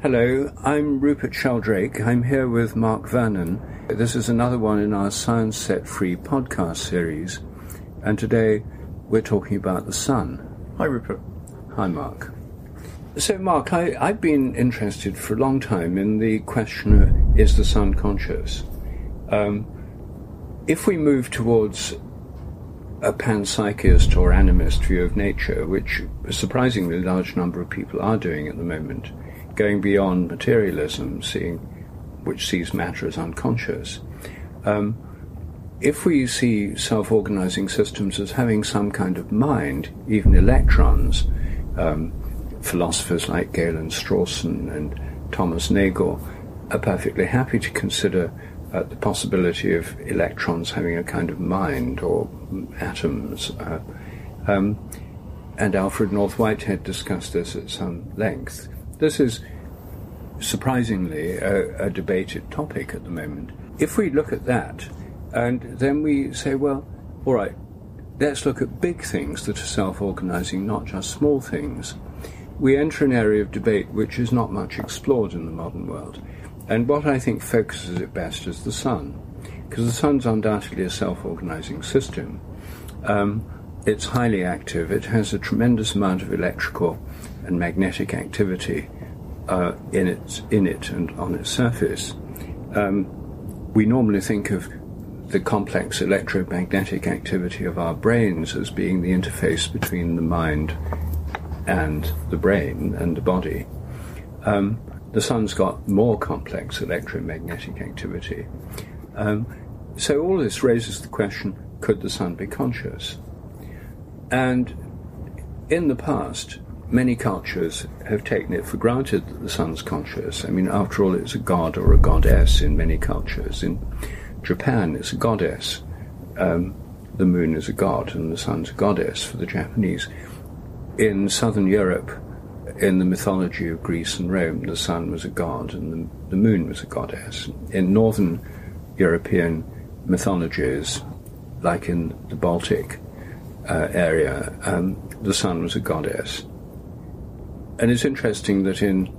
Hello, I'm Rupert Sheldrake. I'm here with Mark Vernon. This is another one in our Science Set Free podcast series, and today we're talking about the sun. Hi, Rupert. Hi, Mark. So, Mark, I've been interested for a long time in the question of, is the sun conscious? If we move towards a panpsychist or animist view of nature, which a surprisingly large number of people are doing at the moment, going beyond materialism, which sees matter as unconscious, if we see self-organizing systems as having some kind of mind, even electrons, philosophers like Galen Strawson and Thomas Nagel are perfectly happy to consider the possibility of electrons having a kind of mind, or atoms. And Alfred North Whitehead discussed this at some length. This is surprisingly a debated topic at the moment. If we look at that, and then we say, well, all right, let's look at big things that are self-organizing, not just small things, we enter an area of debate which is not much explored in the modern world. And what I think focuses it best is the sun, because the sun's undoubtedly a self-organizing system. It's highly active. It has a tremendous amount of electrical and magnetic activity in it and on its surface. We normally think of the complex electromagnetic activity of our brains as being the interface between the mind and the brain and the body. The sun's got more complex electromagnetic activity. So all this raises the question, could the sun be conscious? And in the past, many cultures have taken it for granted that the sun's conscious. I mean, after all, it's a god or a goddess in many cultures. In Japan, it's a goddess. The moon is a god and the sun's a goddess for the Japanese. In southern Europe, in the mythology of Greece and Rome, the sun was a god and the moon was a goddess. In northern European mythologies, like in the Baltic area, the sun was a goddess. And it's interesting that in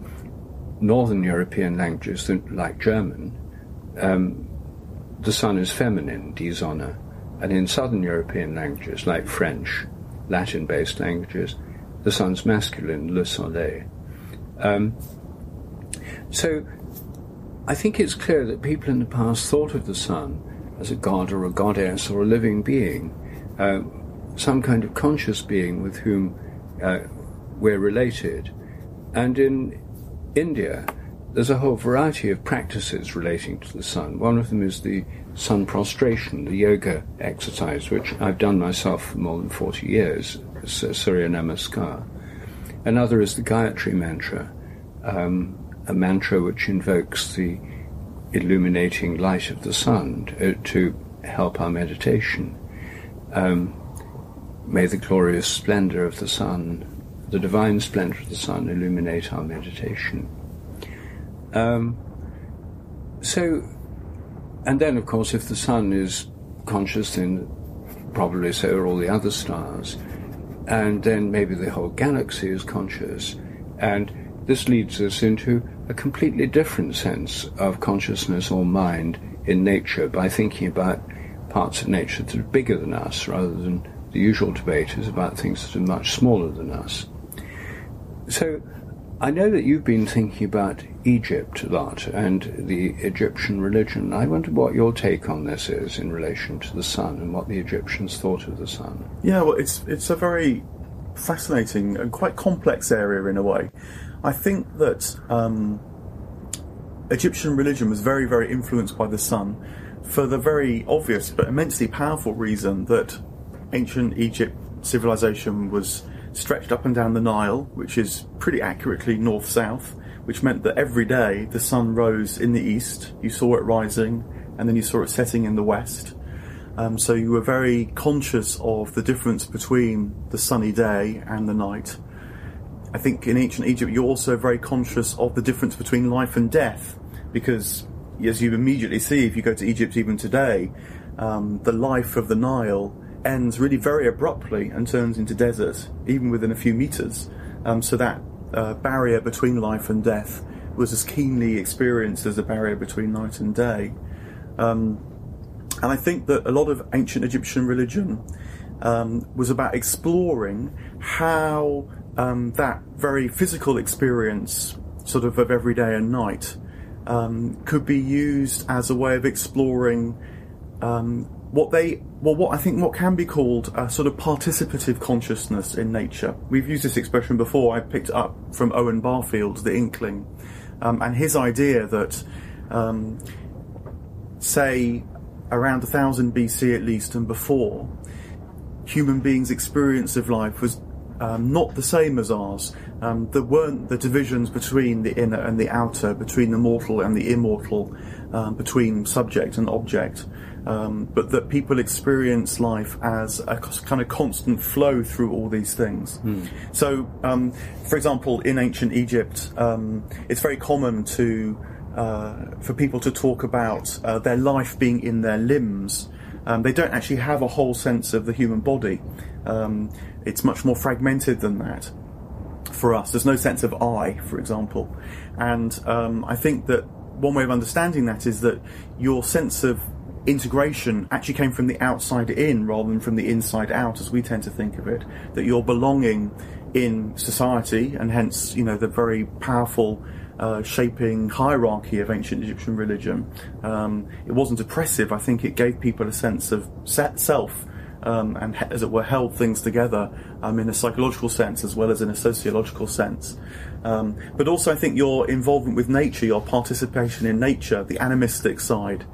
northern European languages, like German, the sun is feminine, die Sonne. And in southern European languages, like French, Latin-based languages, the sun's masculine, le soleil. So I think it's clear that people in the past thought of the sun as a god or a goddess or a living being, some kind of conscious being with whom we're related. And in India, there's a whole variety of practices relating to the sun. One of them is the sun prostration, the yoga exercise, which I've done myself for more than 40 years, Surya Namaskar. Another is the Gayatri mantra, a mantra which invokes the illuminating light of the sun to help our meditation. May the glorious splendor of the sun, the divine splendor of the sun, illuminate our meditation. And then, of course, if the sun is conscious, then probably so are all the other stars. And then maybe the whole galaxy is conscious. And this leads us into a completely different sense of consciousness or mind in nature by thinking about parts of nature that are bigger than us, rather than the usual debate is about things that are much smaller than us. So I know that you've been thinking about Egypt a lot and the Egyptian religion. I wonder what your take on this is in relation to the sun and what the Egyptians thought of the sun. Yeah, well, it's a very fascinating and quite complex area in a way. I think that Egyptian religion was very, very influenced by the sun for the very obvious but immensely powerful reason that ancient Egypt civilization was stretched up and down the Nile, which is pretty accurately north-south, which meant that every day the sun rose in the east, you saw it rising, and then you saw it setting in the west. So you were very conscious of the difference between the sunny day and the night. I think in ancient Egypt you're also very conscious of the difference between life and death, because as you immediately see if you go to Egypt even today, the life of the Nile ends really very abruptly and turns into desert, even within a few meters. So that barrier between life and death was as keenly experienced as a barrier between night and day. And I think that a lot of ancient Egyptian religion was about exploring how that very physical experience, sort of every day and night, could be used as a way of exploring what can be called a sort of participative consciousness in nature. We've used this expression before. I picked it up from Owen Barfield's The Inkling, and his idea that, say, around 1000 BC at least and before, human beings' experience of life was not the same as ours. There weren't the divisions between the inner and the outer, between the mortal and the immortal, between subject and object, but that people experience life as a kind of constant flow through all these things. So, for example, in ancient Egypt, it's very common for people to talk about their life being in their limbs. They don't actually have a whole sense of the human body. It's much more fragmented than that. For us, there's no sense of I, for example. And I think that one way of understanding that is that your sense of integration actually came from the outside in rather than from the inside out, as we tend to think of it. That you're belonging in society, and hence, the very powerful shaping hierarchy of ancient Egyptian religion. It wasn't oppressive. I think it gave people a sense of self, and, as it were, held things together in a psychological sense as well as in a sociological sense. But also, I think your involvement with nature, your participation in nature, the animistic side,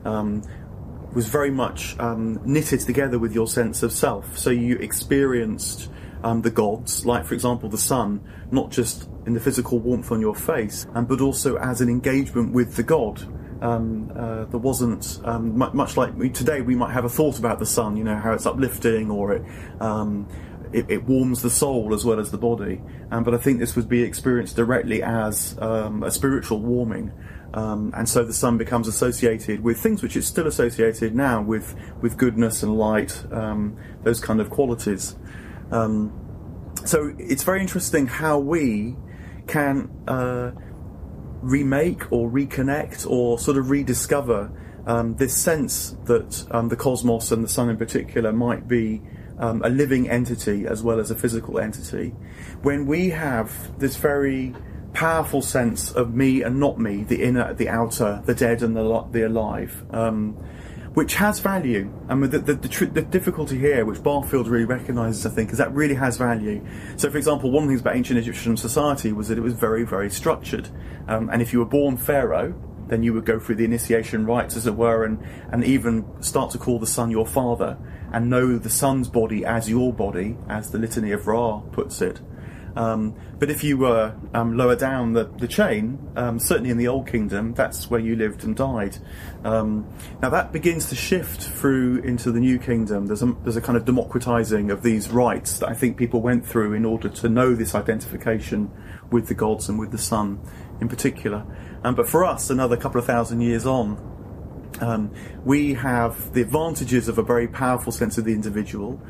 was very much knitted together with your sense of self. So you experienced the gods, like, for example, the sun, not just in the physical warmth on your face, but also as an engagement with the god. There wasn't much like today. We might have a thought about the sun, how it's uplifting, or it warms the soul as well as the body. But I think this would be experienced directly as a spiritual warming. And so the sun becomes associated with things which it's still associated now with goodness and light, those kind of qualities. So it's very interesting how we can remake or reconnect or sort of rediscover this sense that the cosmos, and the sun in particular, might be a living entity as well as a physical entity, when we have this very powerful sense of me and not me, the inner, the outer, the dead and the alive, which has value. I mean, the difficulty here, which Barfield really recognises, I think, is that really has value. So, for example, one of the things about ancient Egyptian society was that it was very, very structured. And if you were born pharaoh, then you would go through the initiation rites, as it were, and even start to call the sun your father, and know the sun's body as your body, as the Litany of Ra puts it. But if you were lower down the chain, certainly in the Old Kingdom, that's where you lived and died. Now that begins to shift through into the New Kingdom. There's a kind of democratizing of these rites that I think people went through in order to know this identification with the gods and with the sun in particular. But for us, another couple of thousand years on, we have the advantages of a very powerful sense of the individual,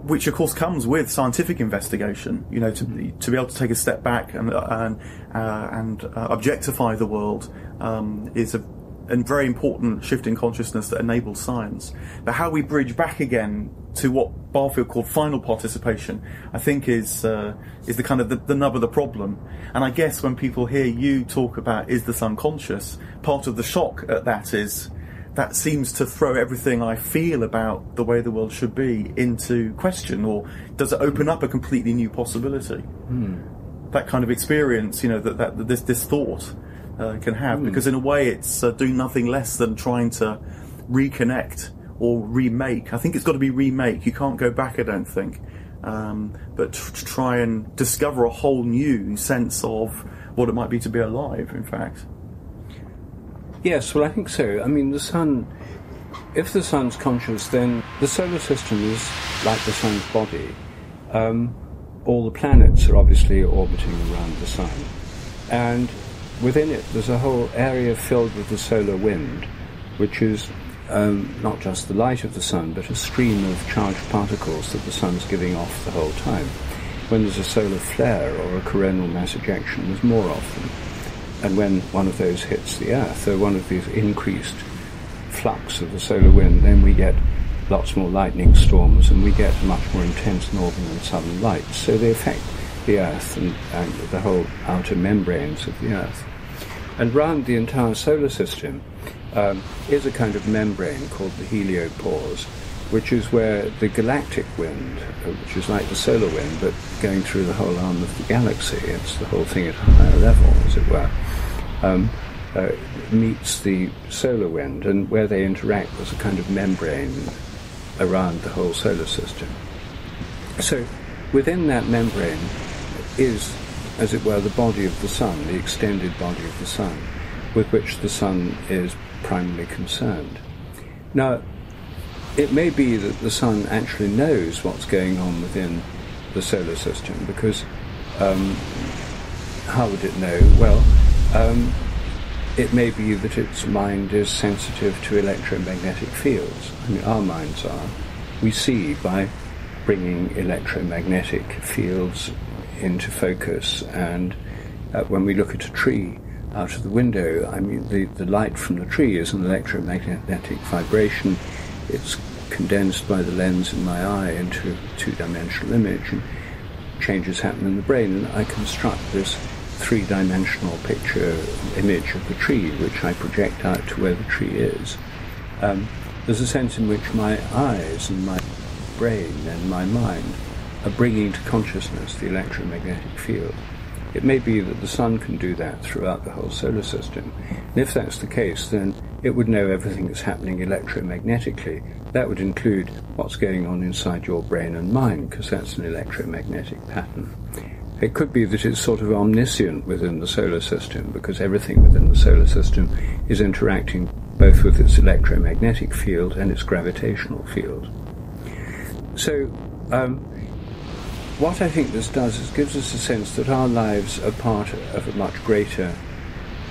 which of course comes with scientific investigation. To be able to take a step back and objectify the world is a very important shift in consciousness that enables science. But how we bridge back again to what Barfield called final participation, I think is the kind of the nub of the problem. And I guess when people hear you talk about is the sun conscious, part of the shock at that is that seems to throw everything I feel about the way the world should be into question, or does it open up a completely new possibility? That kind of experience, that this thought can have, because in a way it's doing nothing less than trying to reconnect or remake. I think it's got to be remake. You can't go back, I don't think. But to try and discover a whole new sense of what it might be to be alive, in fact. Yes, well, I think so. I mean, the sun, if the sun's conscious, then the solar system is like the sun's body. All the planets are obviously orbiting around the sun. And within it, there's a whole area filled with the solar wind, which is not just the light of the sun, but a stream of charged particles that the sun's giving off the whole time. When there's a solar flare or a coronal mass ejection, there's more of them. and when one of those hits the Earth, or one of these increased flux of the solar wind, then we get lots more lightning storms, and we get much more intense northern and southern lights. So they affect the Earth and the whole outer membranes of the Earth. And round the entire solar system is a kind of membrane called the heliopause, which is where the galactic wind, which is like the solar wind, but going through the whole arm of the galaxy, it's the whole thing at a higher level, as it were, meets the solar wind, and where they interact, there's a kind of membrane around the whole solar system. So within that membrane is, as it were, the body of the sun, the extended body of the sun, with which the sun is primarily concerned. Now, it may be that the sun actually knows what's going on within the solar system, because how would it know? Well, it may be that its mind is sensitive to electromagnetic fields. I mean, our minds are. We see by bringing electromagnetic fields into focus, and when we look at a tree out of the window, I mean, the light from the tree is an electromagnetic vibration. It's condensed by the lens in my eye into a two-dimensional image, and changes happen in the brain, and I construct this three-dimensional picture image of the tree, which I project out to where the tree is. There's a sense in which my eyes and my brain and my mind are bringing to consciousness the electromagnetic field. It may be that the sun can do that throughout the whole solar system. And if that's the case, then it would know everything that's happening electromagnetically. That would include what's going on inside your brain and mind, because that's an electromagnetic pattern. It could be that it's sort of omniscient within the solar system, because everything within the solar system is interacting both with its electromagnetic field and its gravitational field. So, what I think this does is gives us a sense that our lives are part of a much greater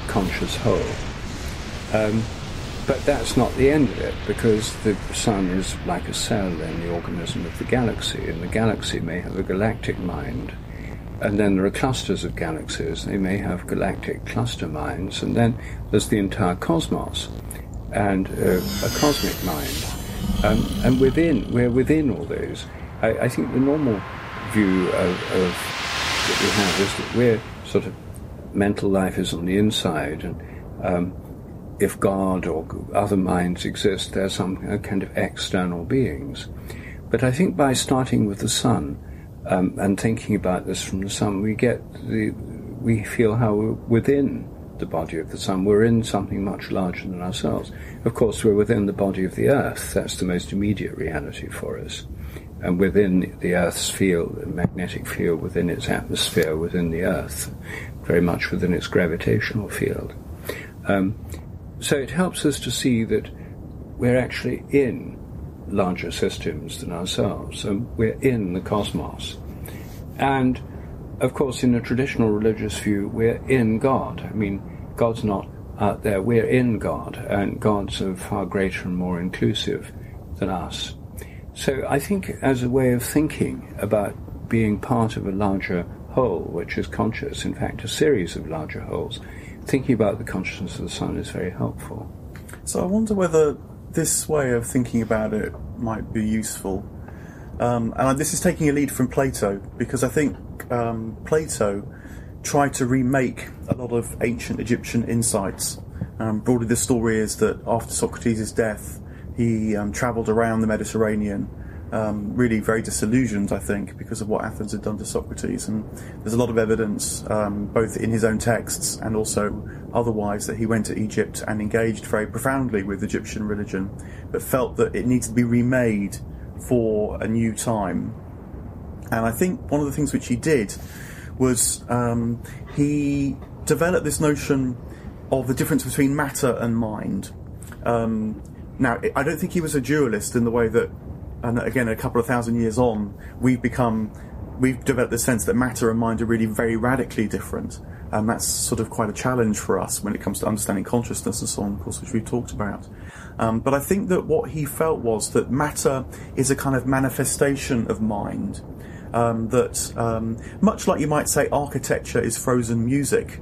conscious whole. But that's not the end of it, because the sun is like a cell in the organism of the galaxy, and the galaxy may have a galactic mind. And then there are clusters of galaxies. They may have galactic cluster minds, and then there's the entire cosmos and a cosmic mind. And we're within all those. I think the normal view that we have is that we're sort of mental life is on the inside, and if God or other minds exist, they're some kind of external beings. But I think by starting with the sun, and thinking about this from the sun, we feel how we're within the body of the sun. We're in something much larger than ourselves. Of course, we're within the body of the earth. That's the most immediate reality for us. And within the earth's field, the magnetic field, within its atmosphere, within the earth, very much within its gravitational field. So it helps us to see that we're actually in larger systems than ourselves, and we're in the cosmos. And of course, in a traditional religious view, we're in God. I mean, God's not out there, we're in God, and God's far greater and more inclusive than us. So I think as a way of thinking about being part of a larger whole, which is conscious, in fact a series of larger wholes, thinking about the consciousness of the sun is very helpful. So I wonder whether this way of thinking about it might be useful. And this is taking a lead from Plato, because I think Plato tried to remake a lot of ancient Egyptian insights. Broadly, the story is that after Socrates' death, he travelled around the Mediterranean, really very disillusioned, I think, because of what Athens had done to Socrates. And there's a lot of evidence, both in his own texts and also otherwise, that he went to Egypt and engaged very profoundly with Egyptian religion, but felt that it needs to be remade for a new time. And I think one of the things which he did was he developed this notion of the difference between matter and mind. Now, I don't think he was a dualist in the way that, and again, a couple of thousand years on, we've developed the sense that matter and mind are really very radically different. And that's sort of quite a challenge for us when it comes to understanding consciousness and so on, of course, which we've talked about. But I think that what he felt was that matter is a kind of manifestation of mind. That much like you might say architecture is frozen music,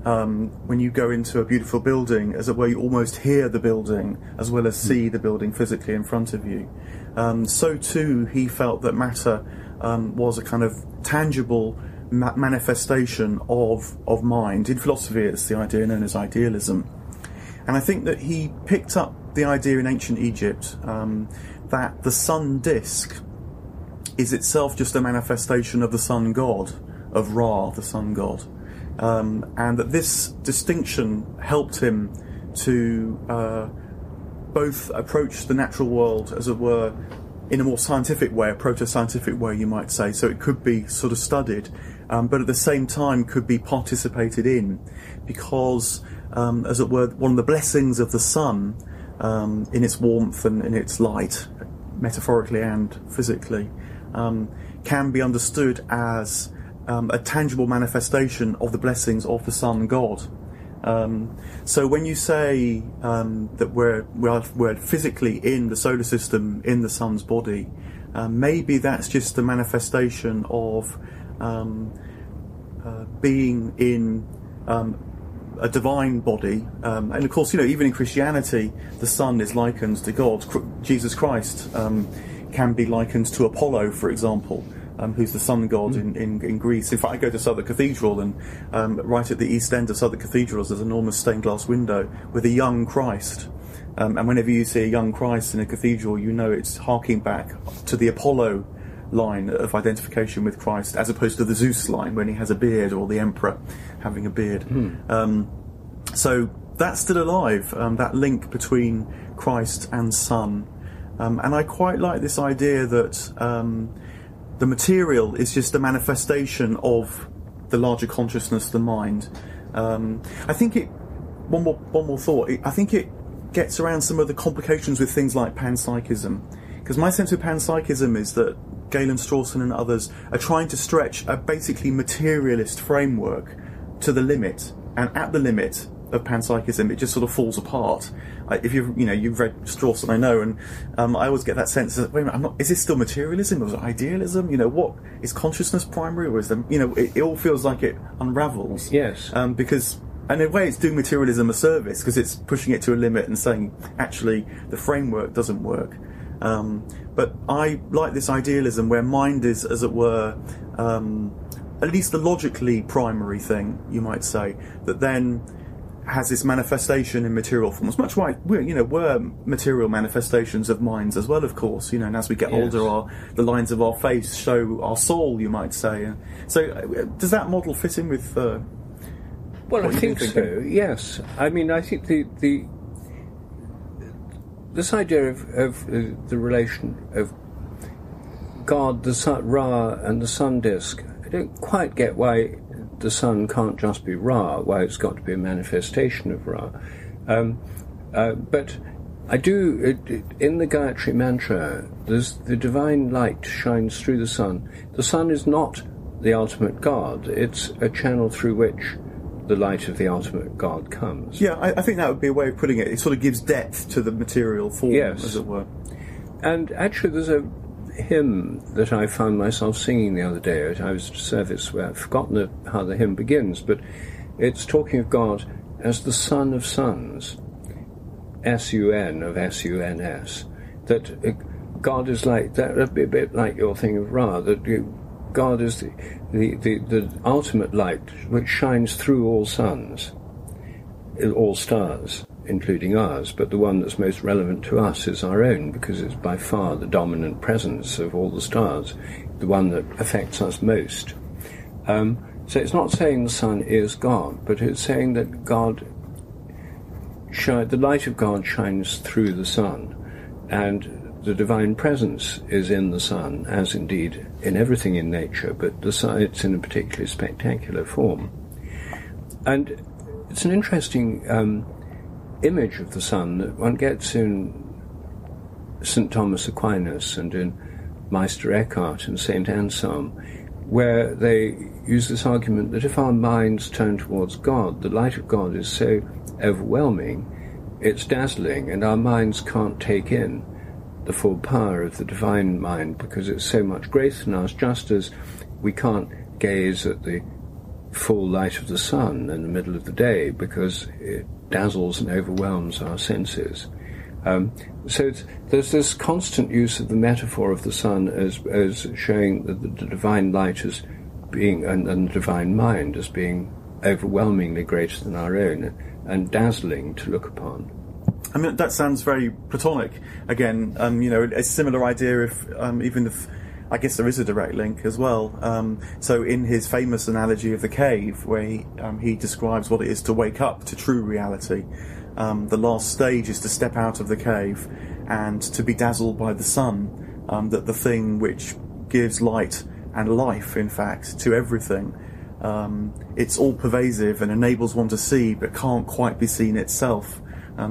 when you go into a beautiful building, as it were, you almost hear the building as well as see the building physically in front of you. So too, he felt that matter was a kind of tangible manifestation of mind. In philosophy, it's the idea known as idealism. And I think that he picked up the idea in ancient Egypt that the sun disk is itself just a manifestation of the sun god, of Ra, the sun god. And that this distinction helped him to both approach the natural world, as it were, in a more scientific way, a proto-scientific way, you might say. So it could be sort of studied, but at the same time could be participated in, because, as it were, one of the blessings of the sun, in its warmth and in its light, metaphorically and physically, can be understood as a tangible manifestation of the blessings of the sun god. So when you say that we're physically in the solar system, in the sun's body, maybe that's just a manifestation of being in a divine body. And of course, even in Christianity, the sun is likened to God. Jesus Christ can be likened to Apollo, for example, who's the sun god in Greece. In fact, I go to Southwark Cathedral, and right at the east end of Southwark Cathedral there's an enormous stained glass window with a young Christ. And whenever you see a young Christ in a cathedral, you know it's harking back to the Apollo line of identification with Christ, as opposed to the Zeus line when he has a beard, or the emperor having a beard. So that's still alive, that link between Christ and sun. And I quite like this idea that the material is just a manifestation of the larger consciousness, the mind. I think one more thought. I think it gets around some of the complications with things like panpsychism, because my sense of panpsychism is that Galen, Strawson and others are trying to stretch a basically materialist framework to the limit, and at the limit of panpsychism it just sort of falls apart. If you've read Strawson, I know, and I always get that sense that, wait a minute, is this still materialism, or is it idealism? What is consciousness primary, or is there, it all feels like it unravels. Yes. Because, and in a way, it's doing materialism a service, because it's pushing it to a limit and saying, actually, the framework doesn't work. But I like this idealism where mind is, as it were, at least the logically primary thing, you might say, that then has this manifestation in material forms. Much like we're material manifestations of minds as well, of course. And as we get older, the lines of our face show our soul, you might say. So, does that model fit in with? Well, I think so. Yes. I mean, I think this idea of the relation of God, the sun, Ra, and the sun disk, I don't quite get why the sun can't just be Ra, why it's got to be a manifestation of Ra. But I do, in the Gayatri Mantra, there's the divine light shines through the sun. The sun is not the ultimate God, it's a channel through which the light of the ultimate God comes. Yeah, I think that would be a way of putting it. It sort of gives depth to the material form, as it were. And actually there's a hymn that I found myself singing the other day. I was at a service where I've forgotten how the hymn begins, but it's talking of God as the Son of Sons, S-U-N of S-U-N-S, that God is like that, a bit like your thing of Ra, that God is the ultimate light which shines through all suns, all stars, including ours, but the one that's most relevant to us is our own, because it's by far the dominant presence of all the stars, the one that affects us most. So it's not saying the sun is God, but it's saying that the light of God shines through the sun, and the divine presence is in the sun, as indeed in everything in nature, but the sun, it's in a particularly spectacular form. And it's an interesting image of the sun that one gets in St. Thomas Aquinas and in Meister Eckhart and St. Anselm, where they use this argument that if our minds turn towards God, the light of God is so overwhelming, it's dazzling, and our minds can't take in the full power of the divine mind because it's so much greater than us, just as we can't gaze at the full light of the sun in the middle of the day because it dazzles and overwhelms our senses. So there's this constant use of the metaphor of the sun as showing that the divine light as being, and the divine mind as being overwhelmingly greater than our own and dazzling to look upon. I mean, that sounds very Platonic. Again, a similar idea, even if I guess there is a direct link as well. So in his famous analogy of the cave, where he describes what it is to wake up to true reality, the last stage is to step out of the cave and to be dazzled by the sun, that the thing which gives light and life, in fact, to everything. It's all pervasive and enables one to see, but can't quite be seen itself.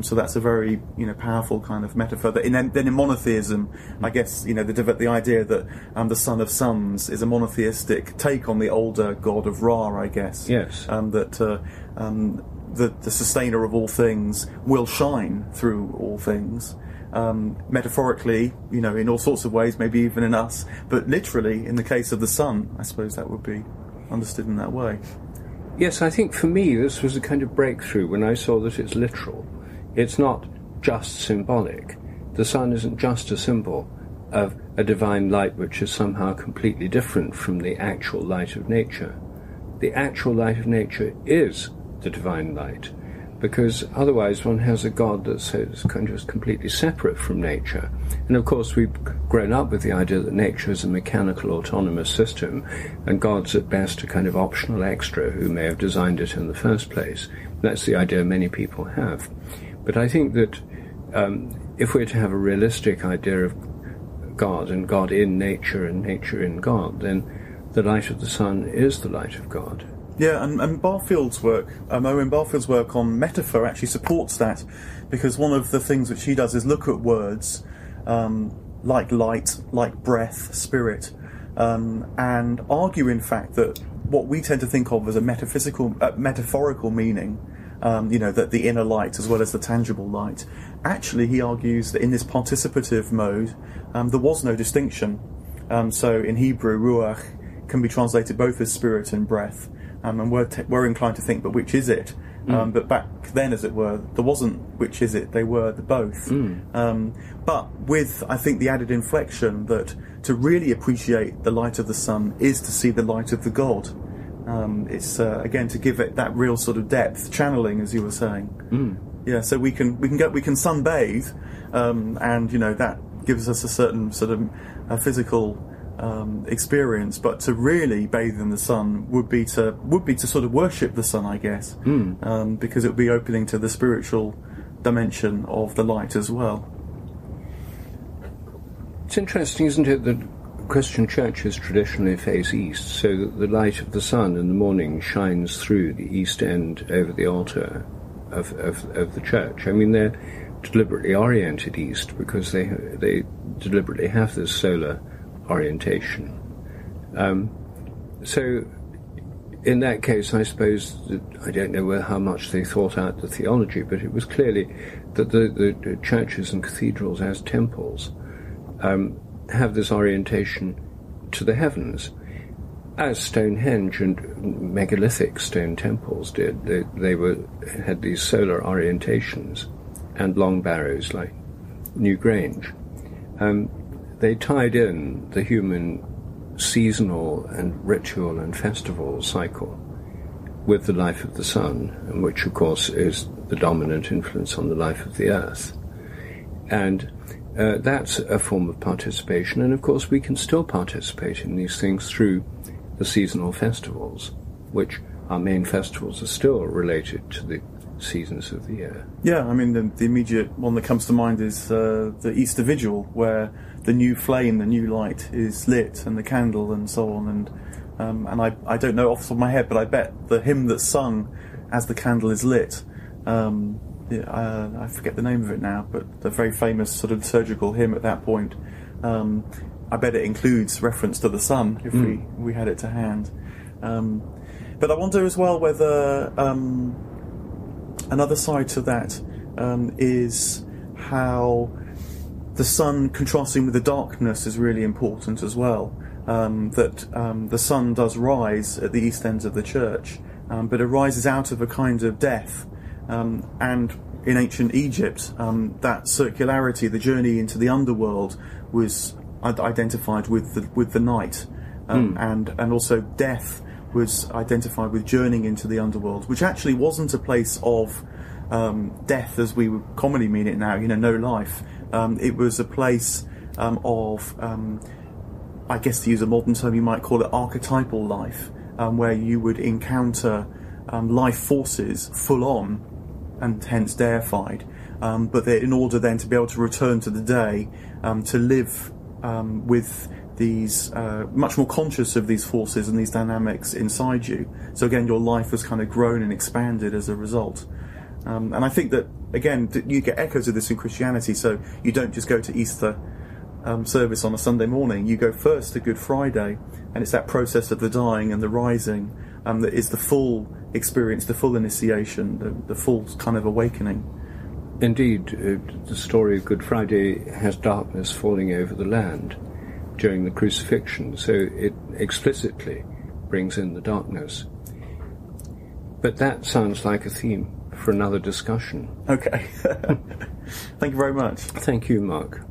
So that's a very, powerful kind of metaphor. That then in monotheism, I guess, the idea that the Son of Suns is a monotheistic take on the older god of Ra, I guess. Yes. That the sustainer of all things will shine through all things. Metaphorically, in all sorts of ways, maybe even in us, but literally, in the case of the sun, I suppose that would be understood in that way. Yes, I think for me this was a kind of breakthrough when I saw that it's literal. It's not just symbolic. The sun isn't just a symbol of a divine light which is somehow completely different from the actual light of nature. The actual light of nature is the divine light, because otherwise one has a God that's kind of completely separate from nature. And of course we've grown up with the idea that nature is a mechanical autonomous system, and God's at best a kind of optional extra who may have designed it in the first place. That's the idea many people have. But I think that if we're to have a realistic idea of God, and God in nature and nature in God, then the light of the sun is the light of God. Yeah, and Barfield's work, Owen Barfield's work on metaphor actually supports that, because one of the things which he does is look at words like light, like breath, spirit, and argue, in fact, that what we tend to think of as a metaphorical meaning, that the inner light as well as the tangible light, actually he argues that in this participative mode there was no distinction. So in Hebrew, ruach can be translated both as spirit and breath. And we're inclined to think, but which is it? But back then, as it were, there wasn't which is it, they were the both. But with, I think, the added inflection that to really appreciate the light of the sun is to see the light of the God. It's, again, to give it that real sort of depth, channeling, as you were saying. Yeah, so we can sunbathe, and, that gives us a certain sort of physical experience, but to really bathe in the sun would be to sort of worship the sun, I guess, because it would be opening to the spiritual dimension of the light as well. It's interesting, isn't it, that Christian churches traditionally face east, so that the light of the sun in the morning shines through the east end over the altar of the church. I mean, they're deliberately oriented east because they deliberately have this solar orientation. So in that case, I suppose that, I don't know how much they thought out the theology, but it was clearly that the churches and cathedrals as temples have this orientation to the heavens, as Stonehenge and megalithic stone temples did. They had these solar orientations, and long barrows like Newgrange. They tied in the human seasonal and ritual and festival cycle with the life of the sun, which of course is the dominant influence on the life of the earth. And that's a form of participation, and of course we can still participate in these things through the seasonal festivals, which our main festivals are still related to the seasons of the year. Yeah, I mean, the immediate one that comes to mind is the Easter Vigil, where the new flame, the new light is lit, and the candle and so on, and I don't know off the top of my head, but I bet the hymn that's sung as the candle is lit, I forget the name of it now, but the very famous sort of liturgical hymn at that point, I bet it includes reference to the sun if we had it to hand. But I wonder as well whether another side to that is how the sun contrasting with the darkness is really important as well. that the sun does rise at the east ends of the church, but it rises out of a kind of death. And in ancient Egypt, that circularity, the journey into the underworld, was identified with the night, and also death was identified with journeying into the underworld, which actually wasn't a place of death as we would commonly mean it now, no life. It was a place of, I guess to use a modern term, you might call it archetypal life, where you would encounter life forces full on and hence deified, but in order then to be able to return to the day, to live with these, much more conscious of these forces and these dynamics inside you. So again, your life was kind of grown and expanded as a result. And I think that, again, you get echoes of this in Christianity, so you don't just go to Easter service on a Sunday morning. You go first to Good Friday, and it's that process of the dying and the rising that is the full experience, the full initiation, the full kind of awakening. Indeed, the story of Good Friday has darkness falling over the land during the crucifixion, so it explicitly brings in the darkness. But that sounds like a theme for another discussion. Okay. Thank you very much. Thank you, Mark.